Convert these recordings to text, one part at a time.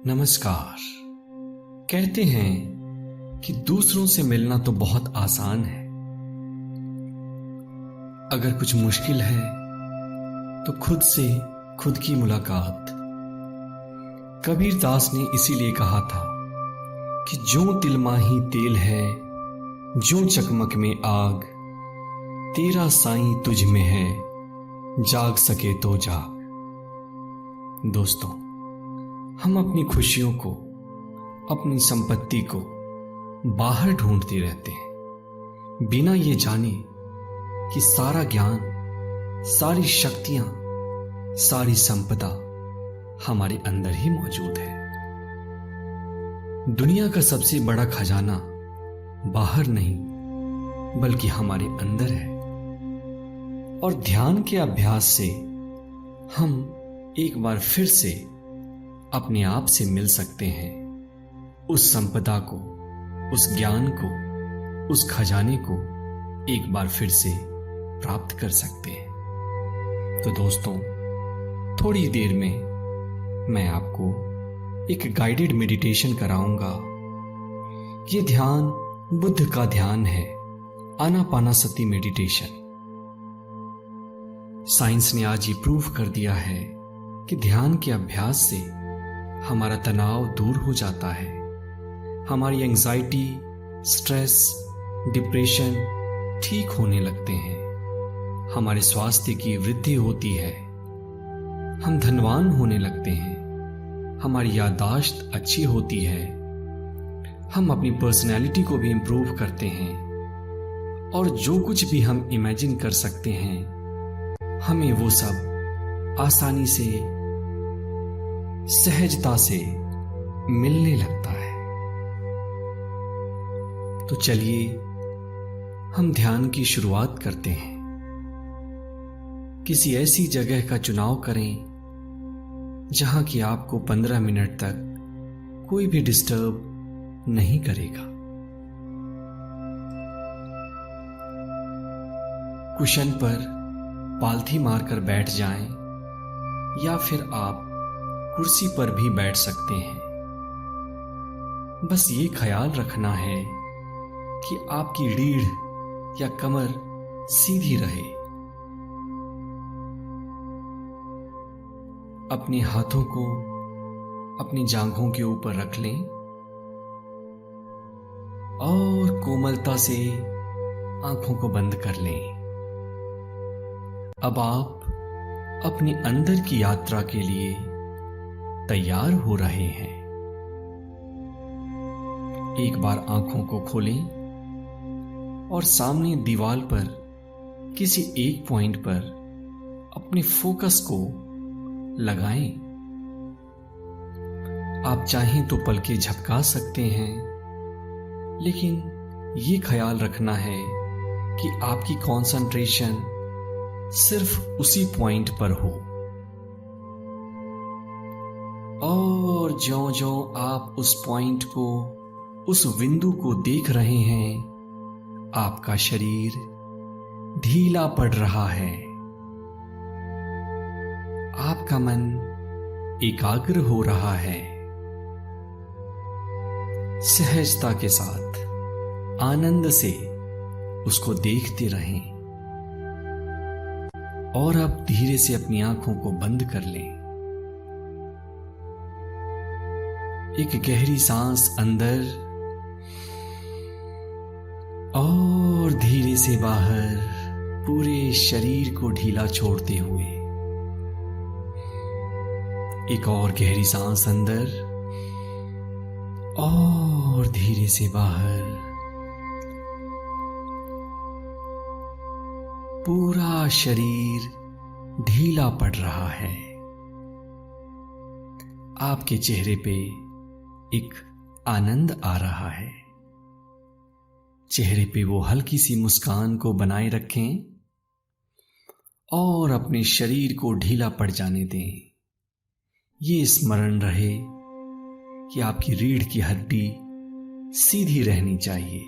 नमस्कार। कहते हैं कि दूसरों से मिलना तो बहुत आसान है, अगर कुछ मुश्किल है तो खुद से खुद की मुलाकात। कबीर दास ने इसीलिए कहा था कि जो तिल माही तेल है, जो चकमक में आग, तेरा साईं तुझ में है, जाग सके तो जाग। दोस्तों, हम अपनी खुशियों को, अपनी संपत्ति को बाहर ढूंढते रहते हैं, बिना ये जाने कि सारा ज्ञान, सारी शक्तियां, सारी संपदा हमारे अंदर ही मौजूद है। दुनिया का सबसे बड़ा खजाना बाहर नहीं बल्कि हमारे अंदर है, और ध्यान के अभ्यास से हम एक बार फिर से अपने आप से मिल सकते हैं, उस संपदा को, उस ज्ञान को, उस खजाने को एक बार फिर से प्राप्त कर सकते हैं। तो दोस्तों, थोड़ी देर में मैं आपको एक गाइडेड मेडिटेशन कराऊंगा। ये ध्यान बुद्ध का ध्यान है, आनापानासति मेडिटेशन। साइंस ने आज ये प्रूव कर दिया है कि ध्यान के अभ्यास से हमारा तनाव दूर हो जाता है, हमारी एंजाइटी, स्ट्रेस, डिप्रेशन ठीक होने लगते हैं, हमारे स्वास्थ्य की वृद्धि होती है, हम धनवान होने लगते हैं, हमारी याददाश्त अच्छी होती है, हम अपनी पर्सनैलिटी को भी इंप्रूव करते हैं, और जो कुछ भी हम इमेजिन कर सकते हैं, हमें वो सब आसानी से, सहजता से मिलने लगता है। तो चलिए हम ध्यान की शुरुआत करते हैं। किसी ऐसी जगह का चुनाव करें जहां कि आपको 15 मिनट तक कोई भी डिस्टर्ब नहीं करेगा। कुशन पर पालथी मारकर बैठ जाएं, या फिर आप कुर्सी पर भी बैठ सकते हैं। बस ये ख्याल रखना है कि आपकी रीढ़ या कमर सीधी रहे। अपने हाथों को अपनी जांघों के ऊपर रख लें और कोमलता से आंखों को बंद कर लें। अब आप अपने अंदर की यात्रा के लिए तैयार हो रहे हैं। एक बार आंखों को खोलें और सामने दीवार पर किसी एक पॉइंट पर अपने फोकस को लगाएं। आप चाहें तो पलकें झपका सकते हैं, लेकिन ये ख्याल रखना है कि आपकी कंसंट्रेशन सिर्फ उसी पॉइंट पर हो। और ज्यों-ज्यों आप उस पॉइंट को, उस बिंदु को देख रहे हैं, आपका शरीर ढीला पड़ रहा है, आपका मन एकाग्र हो रहा है। सहजता के साथ, आनंद से उसको देखते रहें, और अब धीरे से अपनी आंखों को बंद कर लें। एक गहरी सांस अंदर और धीरे से बाहर, पूरे शरीर को ढीला छोड़ते हुए। एक और गहरी सांस अंदर और धीरे से बाहर। पूरा शरीर ढीला पड़ रहा है। आपके चेहरे पे एक आनंद आ रहा है। चेहरे पे वो हल्की सी मुस्कान को बनाए रखें और अपने शरीर को ढीला पड़ जाने दें। ये स्मरण रहे कि आपकी रीढ़ की हड्डी सीधी रहनी चाहिए।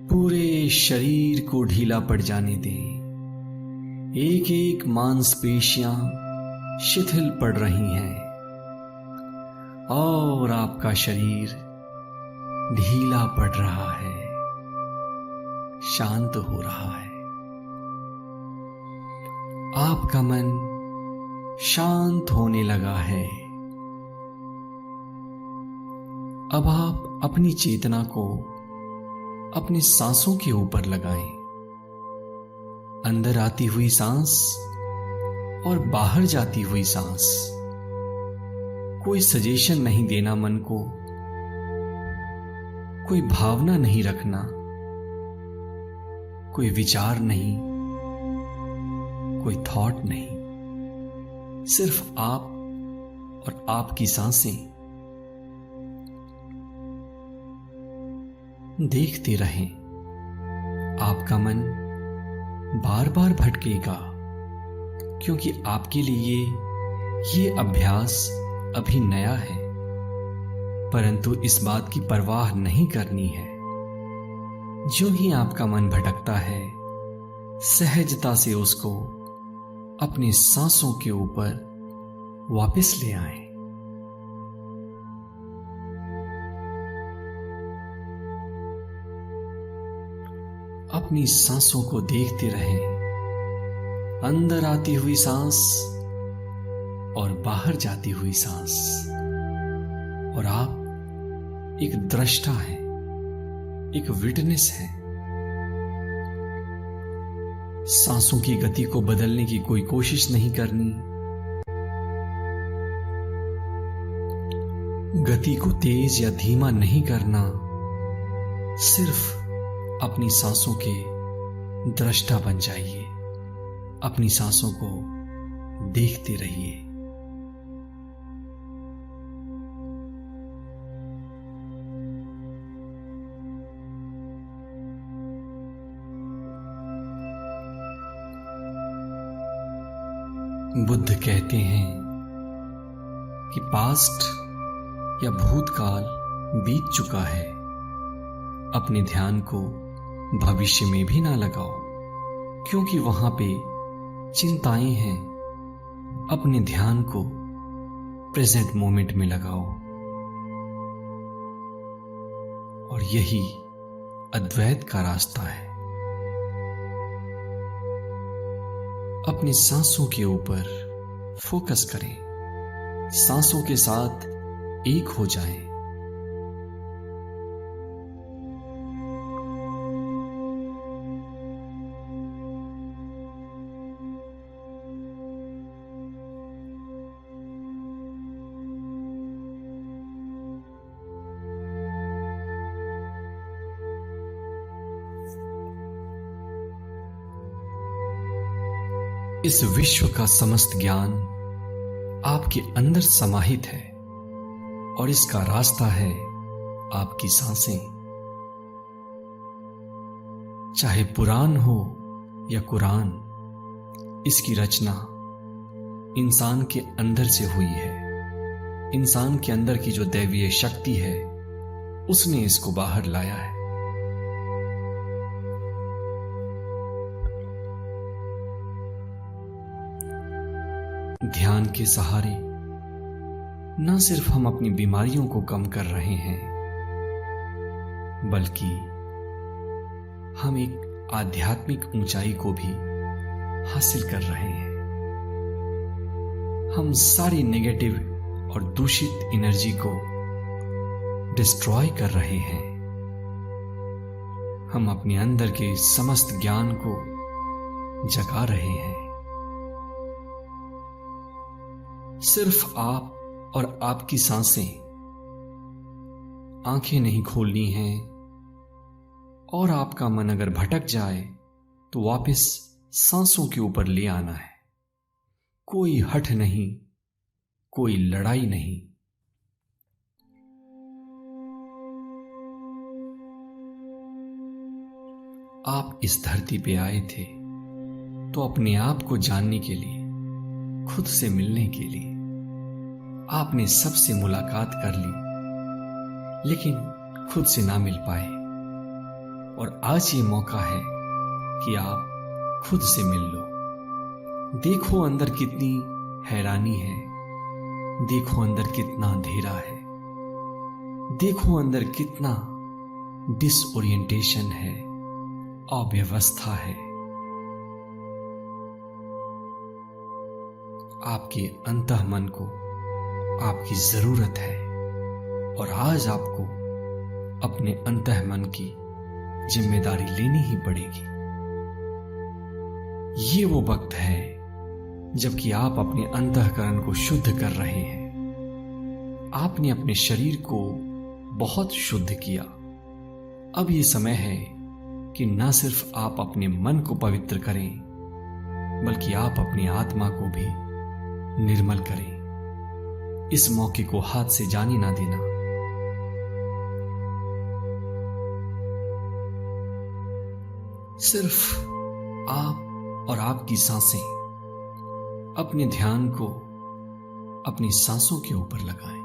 पूरे शरीर को ढीला पड़ जाने दें। एक एक मांसपेशियां शिथिल पड़ रही हैं, और आपका शरीर ढीला पड़ रहा है, शांत हो रहा है। आपका मन शांत होने लगा है। अब आप अपनी चेतना को अपनी सांसों के ऊपर लगाएं। अंदर आती हुई सांस और बाहर जाती हुई सांस। कोई सजेशन नहीं देना मन को, कोई भावना नहीं रखना, कोई विचार नहीं, कोई थॉट नहीं। सिर्फ आप और आपकी सांसें। देखते रहें। आपका मन बार बार भटकेगा, क्योंकि आपके लिए ये अभ्यास अभी नया है। परंतु इस बात की परवाह नहीं करनी है। जो ही आपका मन भटकता है, सहजता से उसको अपनी सांसों के ऊपर वापस ले आएं। अपनी सांसों को देखते रहें। अंदर आती हुई सांस और बाहर जाती हुई सांस। और आप एक दृष्टा हैं, एक विटनेस हैं। सांसों की गति को बदलने की कोई कोशिश नहीं करनी। गति को तेज या धीमा नहीं करना। सिर्फ अपनी सांसों के दृष्टा बन जाइए। अपनी सांसों को देखते रहिए। बुद्ध कहते हैं कि पास्ट या भूतकाल बीत चुका है। अपने ध्यान को भविष्य में भी ना लगाओ, क्योंकि वहां पे चिंताएं हैं। अपने ध्यान को प्रेजेंट मोमेंट में लगाओ। और यही अद्वैत का रास्ता है। अपनी सांसों के ऊपर फोकस करें। सांसों के साथ एक हो जाएं। इस विश्व का समस्त ज्ञान आपके अंदर समाहित है और इसका रास्ता है आपकी सांसें। चाहे पुराण हो या कुरान, इसकी रचना इंसान के अंदर से हुई है। इंसान के अंदर की जो दैवीय शक्ति है, उसने इसको बाहर लाया है। ध्यान के सहारे न सिर्फ हम अपनी बीमारियों को कम कर रहे हैं, बल्कि हम एक आध्यात्मिक ऊंचाई को भी हासिल कर रहे हैं। हम सारी नेगेटिव और दूषित एनर्जी को डिस्ट्रॉय कर रहे हैं। हम अपने अंदर के समस्त ज्ञान को जगा रहे हैं। सिर्फ आप और आपकी सांसें। आंखें नहीं खोलनी हैं। और आपका मन अगर भटक जाए तो वापस सांसों के ऊपर ले आना है। कोई हठ नहीं, कोई लड़ाई नहीं। आप इस धरती पे आए थे तो अपने आप को जानने के लिए, खुद से मिलने के लिए। आपने सबसे मुलाकात कर ली, लेकिन खुद से ना मिल पाए। और आज ये मौका है कि आप खुद से मिल लो। देखो अंदर कितनी हैरानी है, देखो अंदर कितना अंधेरा है। देखो अंदर कितना डिसओरिएंटेशन है, अव्यवस्था है। आपके अंतःमन को आपकी जरूरत है और आज आपको अपने अंतःमन की जिम्मेदारी लेनी ही पड़ेगी। ये वो वक्त है जबकि आप अपने अंतःकरण को शुद्ध कर रहे हैं। आपने अपने शरीर को बहुत शुद्ध किया। अब ये समय है कि न सिर्फ आप अपने मन को पवित्र करें, बल्कि आप अपनी आत्मा को भी निर्मल करें। इस मौके को हाथ से जाने ना देना। सिर्फ आप और आपकी सांसें, अपने ध्यान को अपनी सांसों के ऊपर लगाएं।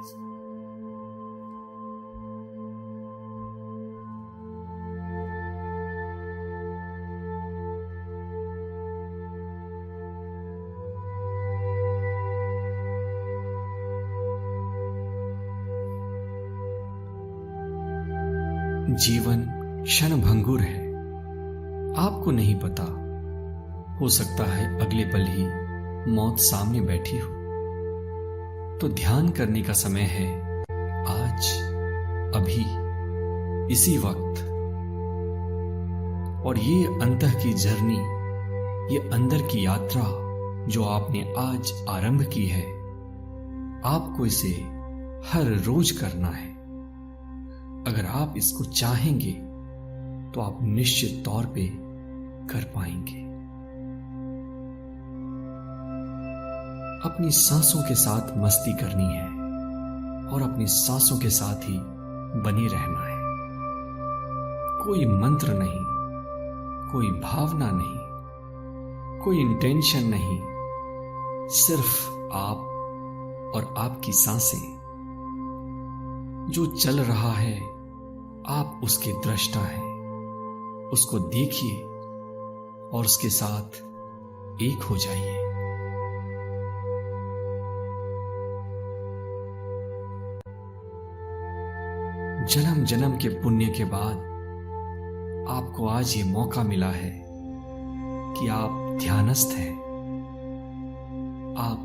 जीवन क्षणभंगुर है, आपको नहीं पता। हो सकता है अगले पल ही मौत सामने बैठी हो। तो ध्यान करने का समय है आज, अभी, इसी वक्त। और ये अंतः की जर्नी, ये अंदर की यात्रा जो आपने आज आरंभ की है, आपको इसे हर रोज करना है। अगर आप इसको चाहेंगे तो आप निश्चित तौर पे कर पाएंगे। अपनी सांसों के साथ मस्ती करनी है और अपनी सांसों के साथ ही बने रहना है। कोई मंत्र नहीं, कोई भावना नहीं, कोई इंटेंशन नहीं, सिर्फ आप और आपकी सांसें। जो चल रहा है आप उसके दृष्टा हैं। उसको देखिए और उसके साथ एक हो जाइए। जन्म जन्म के पुण्य के बाद आपको आज ये मौका मिला है कि आप ध्यानस्थ हैं। आप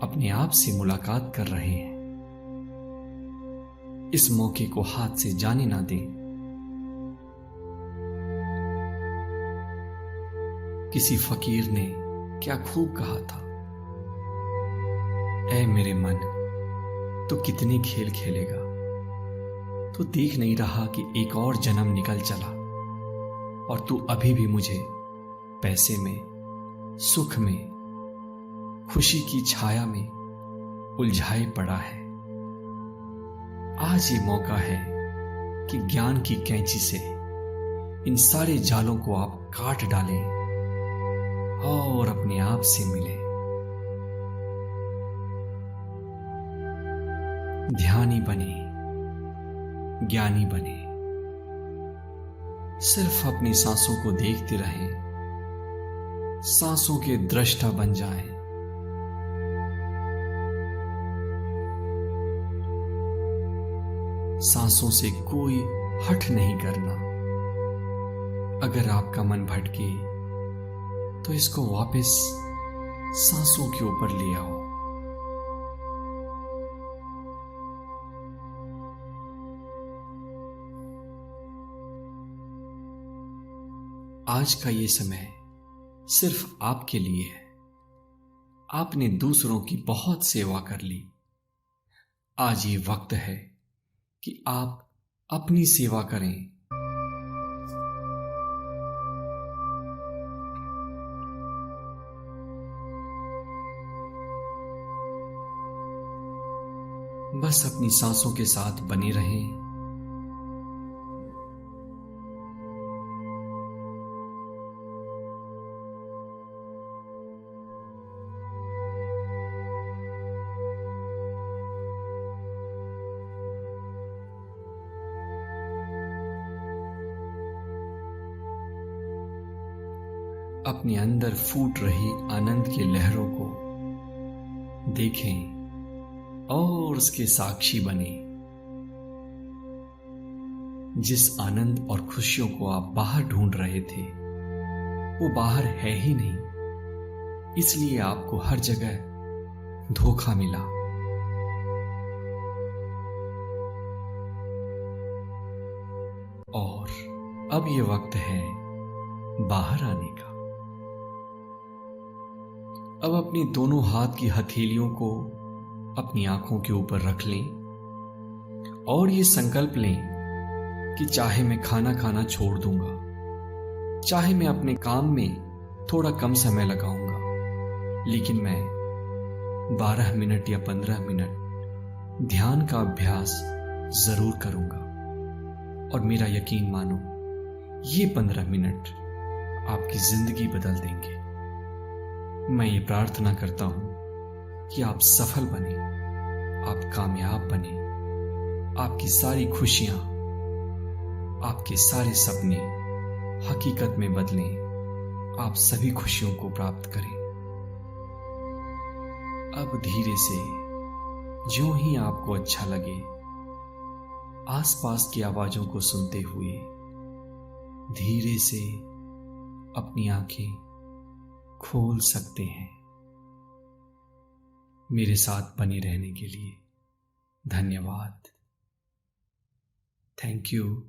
अपने आप से मुलाकात कर रहे हैं। इस मौके को हाथ से जाने ना दें। किसी फकीर ने क्या खूब कहा था, ऐ मेरे मन, तो कितने खेल खेलेगा। तो देख नहीं रहा कि एक और जन्म निकल चला और तू अभी भी मुझे पैसे में, सुख में, खुशी की छाया में उलझाए पड़ा है। आज ये मौका है कि ज्ञान की कैंची से इन सारे जालों को आप काट डालें और अपने आप से मिलें। ध्यानी बने, ज्ञानी बने। सिर्फ अपनी सांसों को देखते रहें, सांसों के दृष्टा बन जाएं। सांसों से कोई हट नहीं करना। अगर आपका मन भटके तो इसको वापस सांसों के ऊपर ले आओ। आज का ये समय सिर्फ आपके लिए है। आपने दूसरों की बहुत सेवा कर ली। आज ये वक्त है कि आप अपनी सेवा करें। बस अपनी सांसों के साथ बने रहें। अपने अंदर फूट रही आनंद की लहरों को देखें और उसके साक्षी बने। जिस आनंद और खुशियों को आप बाहर ढूंढ रहे थे वो बाहर है ही नहीं, इसलिए आपको हर जगह धोखा मिला। और अब ये वक्त है बाहर आने का। अब अपनी दोनों हाथ की हथेलियों को अपनी आंखों के ऊपर रख लें और ये संकल्प लें कि चाहे मैं खाना खाना छोड़ दूंगा, चाहे मैं अपने काम में थोड़ा कम समय लगाऊंगा, लेकिन मैं 12 मिनट या 15 मिनट ध्यान का अभ्यास जरूर करूंगा। और मेरा यकीन मानो, ये 15 मिनट आपकी जिंदगी बदल देंगे। मैं ये प्रार्थना करता हूं कि आप सफल बने, आप कामयाब बने, आपकी सारी खुशियां, आपके सारे सपने हकीकत में बदलें, आप सभी खुशियों को प्राप्त करें। अब धीरे से, ज्यों ही आपको अच्छा लगे, आसपास की आवाजों को सुनते हुए धीरे से अपनी आंखें खोल सकते हैं। मेरे साथ बने रहने के लिए धन्यवाद। Thank you.